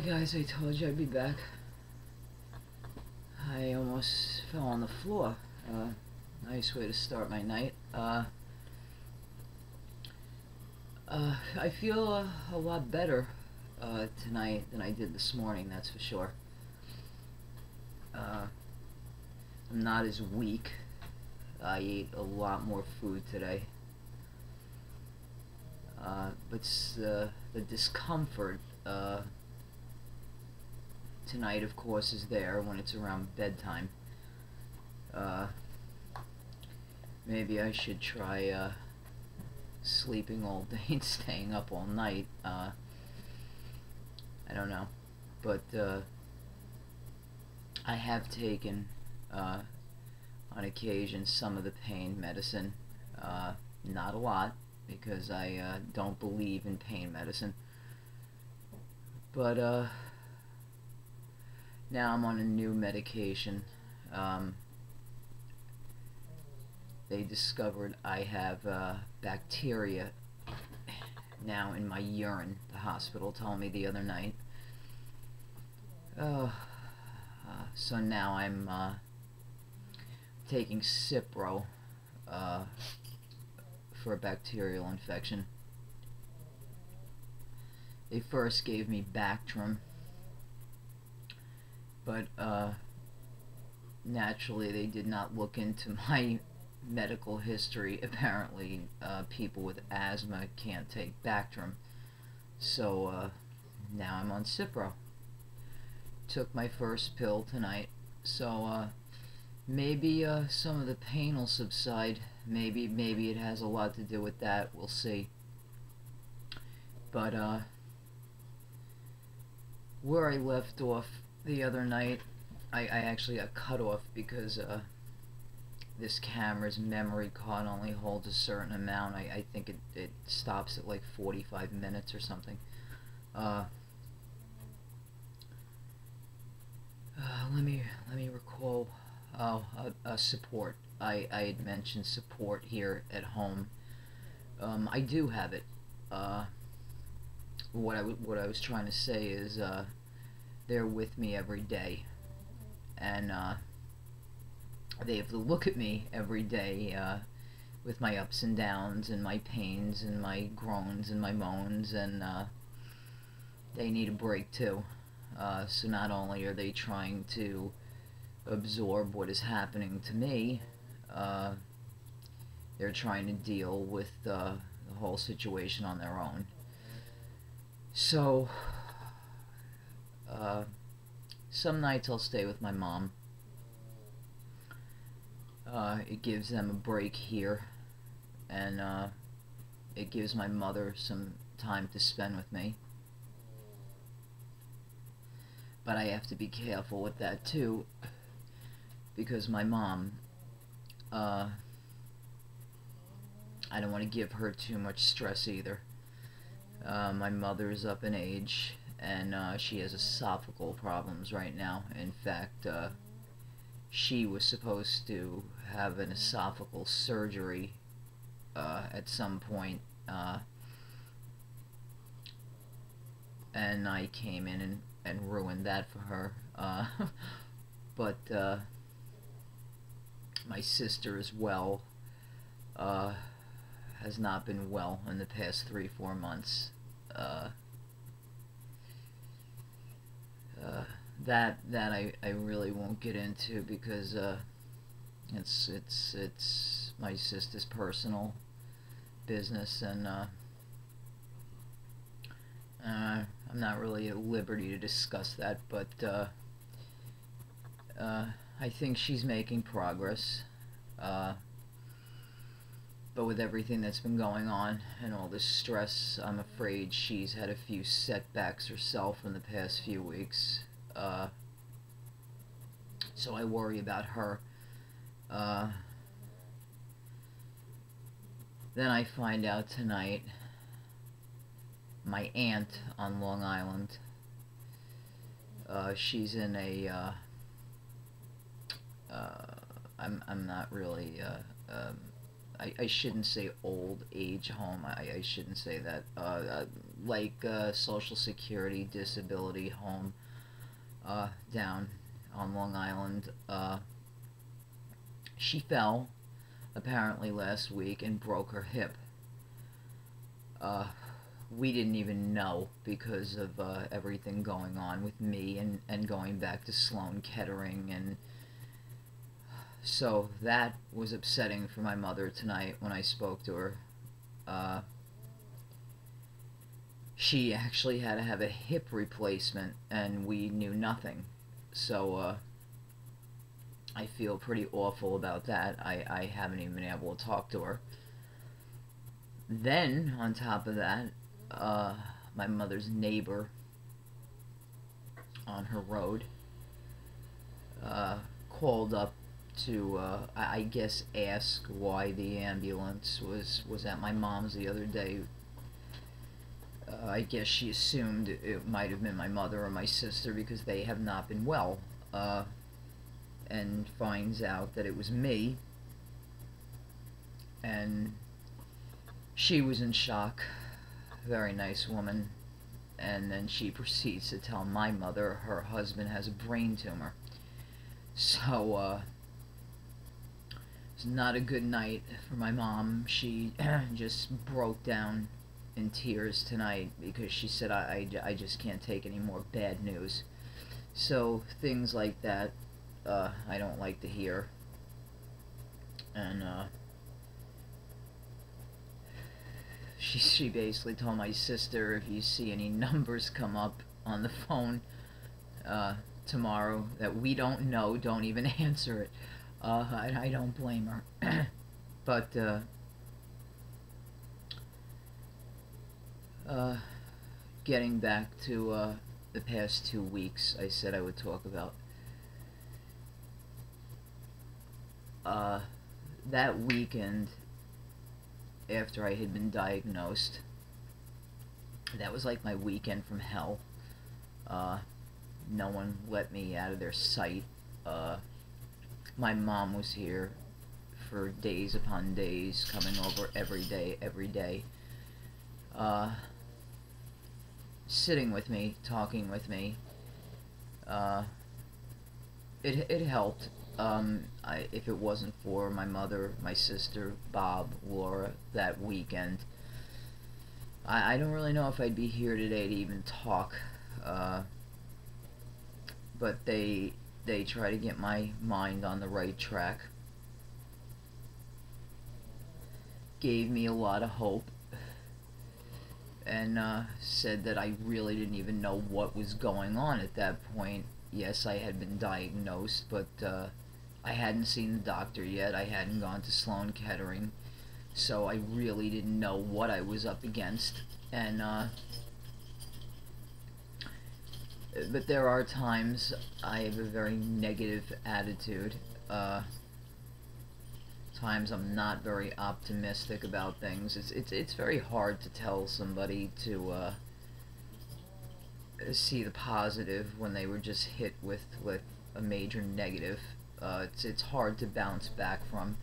Guys, I told you I'd be back. I almost fell on the floor. Nice way to start my night. I feel a lot better tonight than I did this morning, that's for sure. I'm not as weak. I ate a lot more food today. But the discomfort tonight, of course, is there when it's around bedtime. Maybe I should try sleeping all day and staying up all night. I don't know. But I have taken, on occasion, some of the pain medicine. Not a lot, because I don't believe in pain medicine. But now I'm on a new medication. They discovered I have bacteria now in my urine. The hospital told me the other night. So now I'm taking Cipro for a bacterial infection. They first gave me Bactrim, but naturally they did not look into my medical history. Apparently people with asthma can't take Bactrim, so now I'm on Cipro. Took my first pill tonight, so maybe some of the pain will subside. Maybe it has a lot to do with that. We'll see. But where I left off the other night, I actually got cut off because this camera's memory card only holds a certain amount. I think it stops at like 45 minutes or something. Let me recall. Support. I had mentioned support here at home. I do have it. What I was trying to say is they're with me every day, and they have to look at me every day with my ups and downs and my pains and my groans and my moans, and they need a break too. So not only are they trying to absorb what is happening to me, they're trying to deal with the whole situation on their own. So some nights I'll stay with my mom. It gives them a break here, and it gives my mother some time to spend with me. But I have to be careful with that too, because my mom, I don't want to give her too much stress either. My mother's up in age, and she has esophageal problems right now. In fact, she was supposed to have an esophageal surgery at some point, and I came in and ruined that for her. But my sister as well has not been well in the past 3-4 months. That I really won't get into, because it's my sister's personal business, and I'm not really at liberty to discuss that, but I think she's making progress. But with everything that's been going on and all this stress, I'm afraid she's had a few setbacks herself in the past few weeks. So I worry about her. Then I find out tonight my aunt on Long Island, she's in a I'm not really I shouldn't say old age home. I shouldn't say that. like Social Security disability home down on Long Island. She fell apparently last week and broke her hip. Uh, we didn't even know because of everything going on with me and going back to Sloan Kettering, and so that was upsetting for my mother tonight when I spoke to her. Uh, she actually had to have a hip replacement and we knew nothing. So I feel pretty awful about that. I haven't even been able to talk to her. Then, on top of that, my mother's neighbor on her road called up to, I guess, ask why the ambulance was at my mom's the other day. I guess she assumed it might have been my mother or my sister because they have not been well, and finds out that it was me, and she was in shock. Very nice woman. And then she proceeds to tell my mother her husband has a brain tumor. So, it's not a good night for my mom. She just broke down in tears tonight because she said, I just can't take any more bad news. So, things like that, I don't like to hear. And, she basically told my sister, if you see any numbers come up on the phone tomorrow that we don't know, don't even answer it. I don't blame her. But getting back to the past 2 weeks, I said I would talk about. That weekend after I had been diagnosed, that was like my weekend from hell. No one let me out of their sight. My mom was here for days upon days, coming over every day, sitting with me, talking with me. It helped. If it wasn't for my mother, my sister, Bob, Laura, that weekend, I don't really know if I'd be here today to even talk. But they try to get my mind on the right track. Gave me a lot of hope. And said that I really didn't even know what was going on at that point. Yes, I had been diagnosed, but I hadn't seen the doctor yet. I hadn't gone to Sloan Kettering, so I really didn't know what I was up against. And but there are times I have a very negative attitude. Times I'm not very optimistic about things. It's very hard to tell somebody to see the positive when they were just hit with a major negative. It's hard to bounce back from.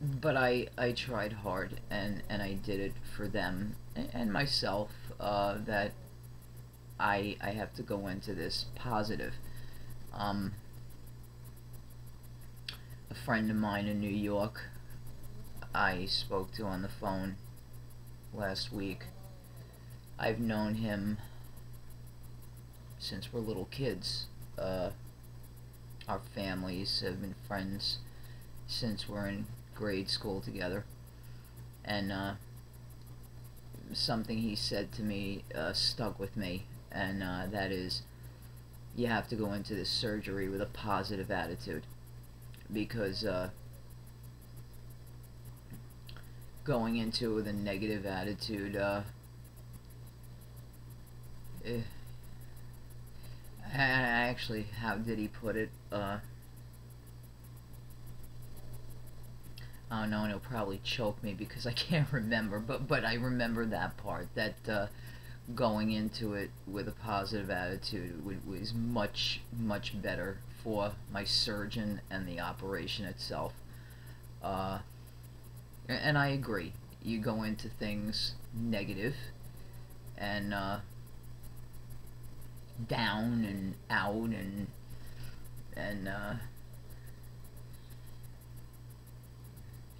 But I tried hard, and I did it for them and myself, that I have to go into this positive. A friend of mine in New York I spoke to on the phone last week. I've known him since we're little kids. Our families have been friends since we're in grade school together. And something he said to me stuck with me, and that is, you have to go into this surgery with a positive attitude, because going into it with a negative attitude, actually, how did he put it? Oh no, and he'll probably choke me because I can't remember, but I remember that part, that going into it with a positive attitude was much better for my surgeon and the operation itself. And I agree. you go into things negative and down and out and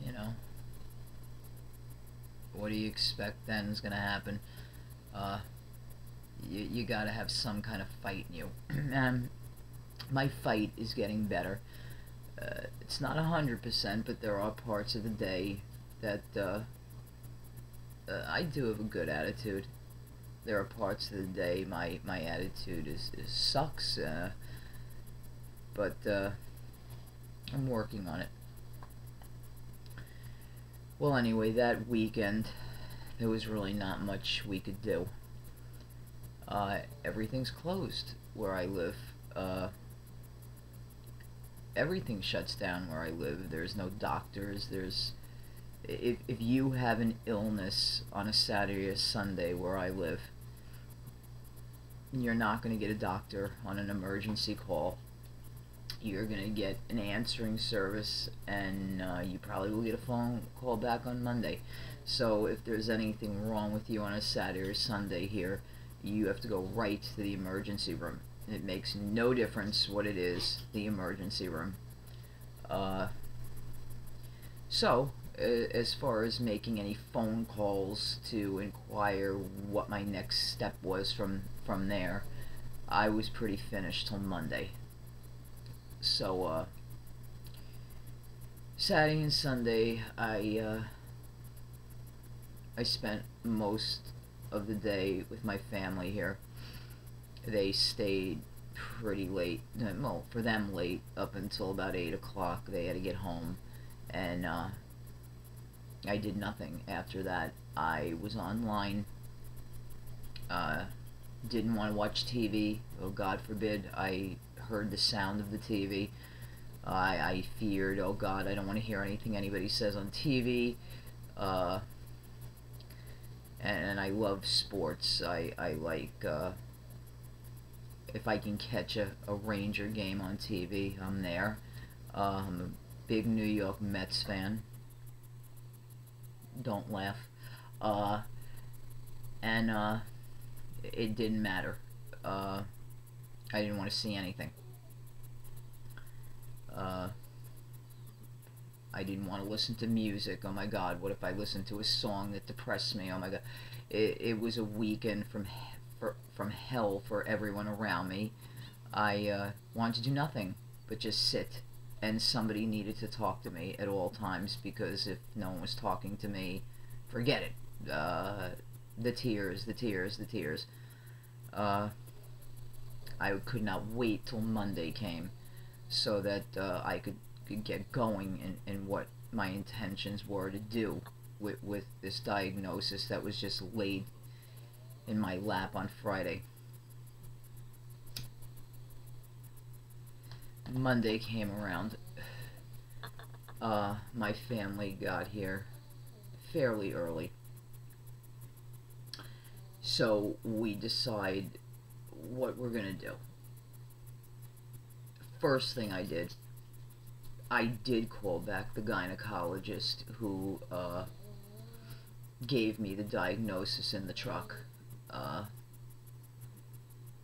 you know, what do you expect then is gonna happen? You gotta have some kind of fight in you. And my fight is getting better. It's not 100%, but there are parts of the day that I do have a good attitude. There are parts of the day my attitude is sucks, but I'm working on it. Well, anyway, that weekend, there was really not much we could do. Everything's closed where I live. Everything shuts down where I live. There's no doctors. If you have an illness on a Saturday or Sunday where I live, you're not going to get a doctor on an emergency call. You're going to get an answering service, and you probably will get a phone call back on Monday. So if there's anything wrong with you on a Saturday or Sunday here, you have to go right to the emergency room. It makes no difference what it is, the emergency room. So, as far as making any phone calls to inquire what my next step was from there, I was pretty finished till Monday. So, Saturday and Sunday, I spent most of the day with my family here. They stayed pretty late, well, for them late, up until about 8 o'clock. They had to get home, and I did nothing after that. I was online, didn't want to watch TV. Oh, God forbid I heard the sound of the TV. I feared, oh God, I don't want to hear anything anybody says on TV. And I love sports. I like, if I can catch a Ranger game on TV, I'm there. I'm a big New York Mets fan. Don't laugh. And it didn't matter. I didn't want to see anything. I didn't want to listen to music. Oh my God, what if I listened to a song that depressed me? Oh my God. It was a weekend from hell for everyone around me. I wanted to do nothing but just sit, and somebody needed to talk to me at all times, because if no one was talking to me, forget it. The tears. I could not wait till Monday came so that I could get going in what my intentions were to do with this diagnosis that was just laid in my lap on Friday. Monday came around. My family got here fairly early, so we decide what we're gonna do. First thing I did call back the gynecologist who gave me the diagnosis in the truck,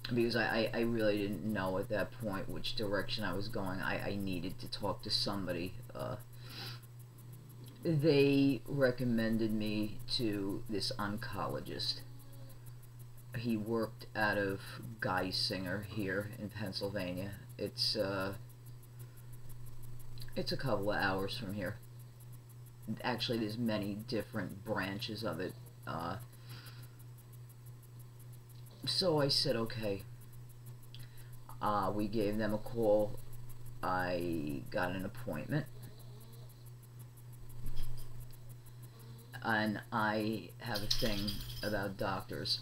because I really didn't know at that point which direction I was going. I needed to talk to somebody. They recommended me to this oncologist. He worked out of Geisinger here in Pennsylvania. It's a couple of hours from here. Actually, there's many different branches of it. So I said, okay. We gave them a call. I got an appointment. And I have a thing about doctors.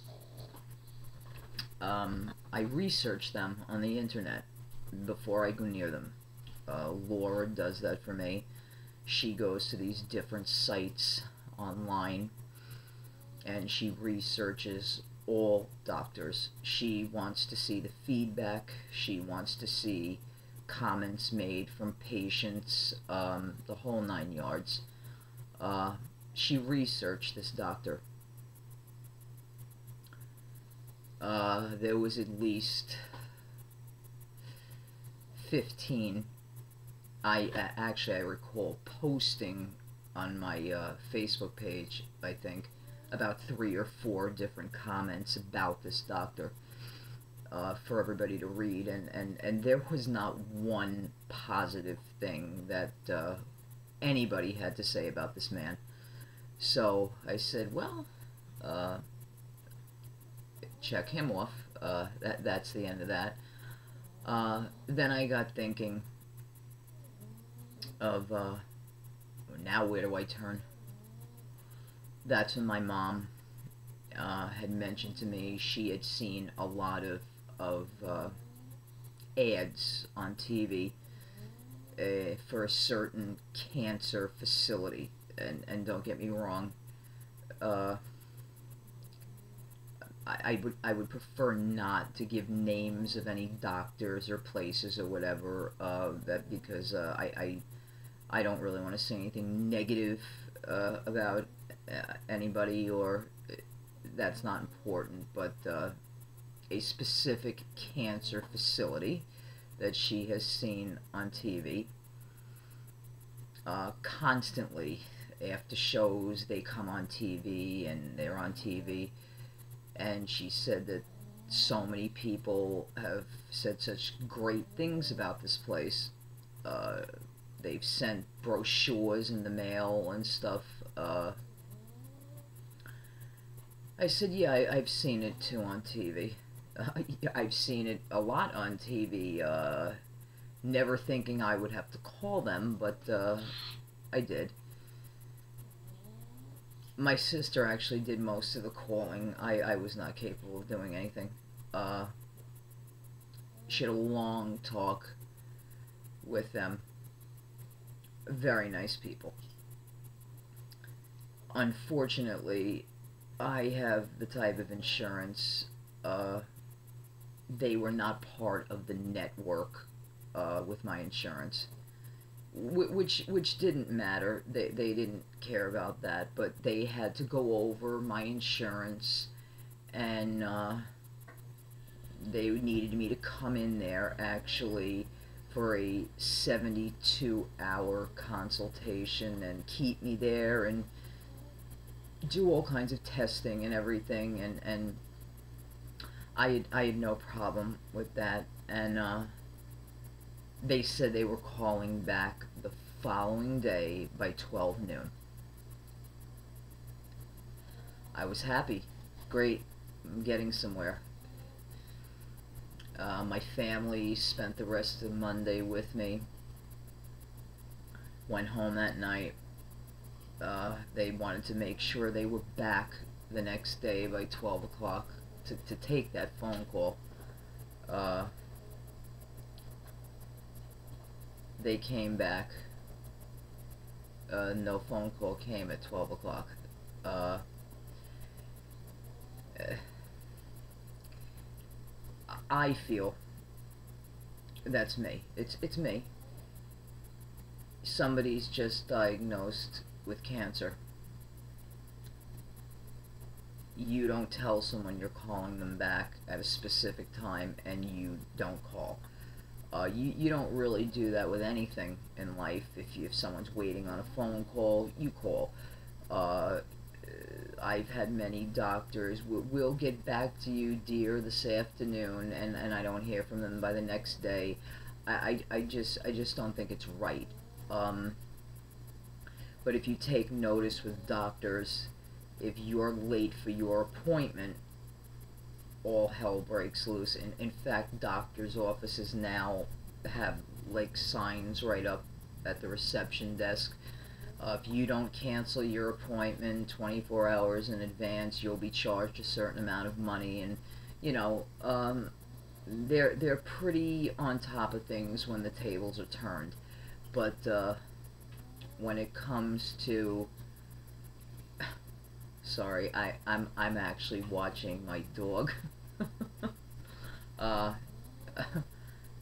I research them on the internet before I go near them. Laura does that for me. She goes to these different sites online and she researches all doctors. She wants to see the feedback. She wants to see comments made from patients, the whole 9 yards. she researched this doctor. There was at least 15. I recall posting on my Facebook page, I think, about 3 or 4 different comments about this doctor for everybody to read, and there was not one positive thing that anybody had to say about this man. So I said, well, check him off. That's the end of that. Then I got thinking of, now where do I turn? That's when my mom had mentioned to me she had seen a lot of ads on TV for a certain cancer facility. And don't get me wrong, I would prefer not to give names of any doctors or places or whatever, that because I don't really want to say anything negative about anybody, or that's not important, but a specific cancer facility that she has seen on TV. Constantly after shows they come on TV and they're on TV, and she said that so many people have said such great things about this place. They've sent brochures in the mail and stuff. I said, yeah, I've seen it too on TV. I've seen it a lot on TV, never thinking I would have to call them, but I did. My sister actually did most of the calling. I was not capable of doing anything. She had a long talk with them. Very nice people. Unfortunately, I have the type of insurance, they were not part of the network with my insurance, which didn't matter. They didn't care about that, but they had to go over my insurance, and they needed me to come in there actually for a 72-hour consultation and keep me there and do all kinds of testing and everything, and I had no problem with that, and they said they were calling back the following day by 12 noon. I was happy. Great, I'm getting somewhere. My family spent the rest of Monday with me. Went home that night. They wanted to make sure they were back the next day by 12 o'clock to take that phone call. They came back. No phone call came at 12 o'clock. I feel that's me. It's me. Somebody's just diagnosed with cancer. You don't tell someone you're calling them back at a specific time and you don't call. You don't really do that with anything in life. If someone's waiting on a phone call, you call. I've had many doctors, we'll get back to you, dear, this afternoon, and I don't hear from them by the next day. I just don't think it's right. But if you take notice with doctors, if you're late for your appointment, all hell breaks loose. In fact, doctors' offices now have like signs right up at the reception desk. If you don't cancel your appointment 24 hours in advance, you'll be charged a certain amount of money, and you know, they're pretty on top of things when the tables are turned. But when it comes to, sorry, I'm actually watching my dog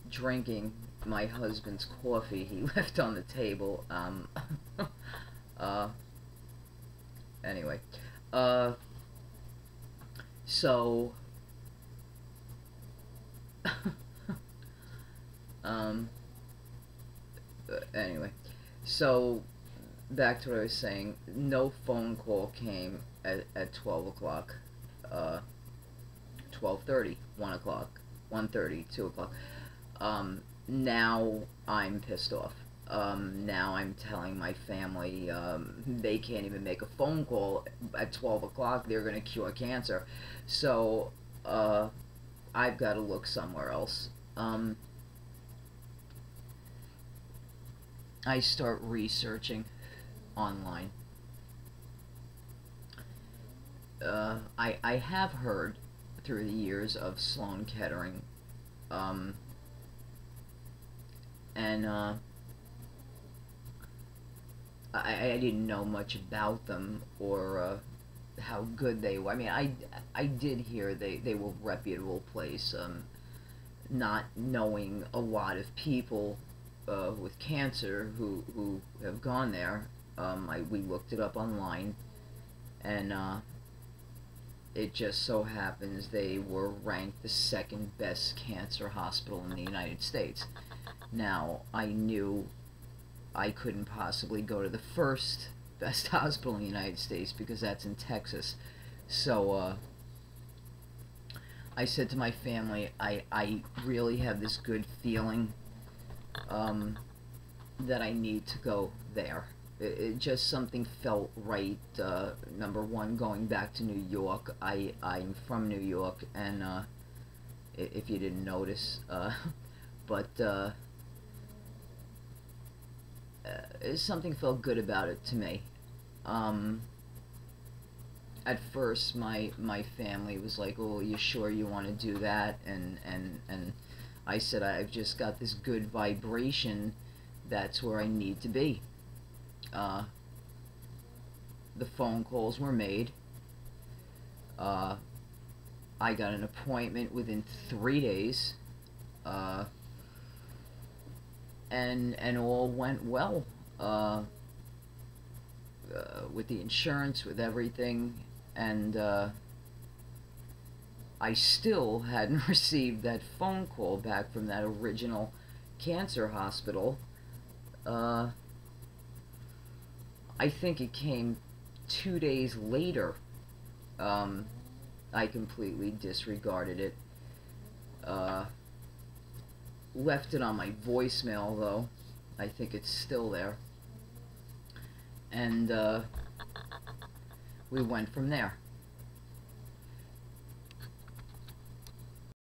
drinking my husband's coffee he left on the table. Anyway, uh, so, um, anyway, so back to what I was saying. No phone call came at 12 o'clock, uh, 12:30, 1 o'clock, 1:30, 2 o'clock. Now I'm pissed off. Now I'm telling my family they can't even make a phone call at 12 o'clock. They're going to cure cancer. So I've got to look somewhere else. I start researching online. I have heard through the years of Sloan Kettering, and I didn't know much about them or how good they were. I mean, I did hear they were a reputable place. Not knowing a lot of people with cancer who have gone there, we looked it up online, and it just so happens they were ranked the second best cancer hospital in the United States. Now, I knew I couldn't possibly go to the first best hospital in the United States because that's in Texas. So I said to my family, I really have this good feeling that I need to go there. It just something felt right. Number one, going back to New York. I'm from New York, and if you didn't notice, but something felt good about it to me. At first, my family was like, "Oh, you sure you want to do that?" And I said, "I've just got this good vibration. That's where I need to be." The phone calls were made. I got an appointment within 3 days, and all went well with the insurance, with everything, and I still hadn't received that phone call back from that original cancer hospital. I think it came 2 days later. I completely disregarded it. Left it on my voicemail, though. I think it's still there. And we went from there.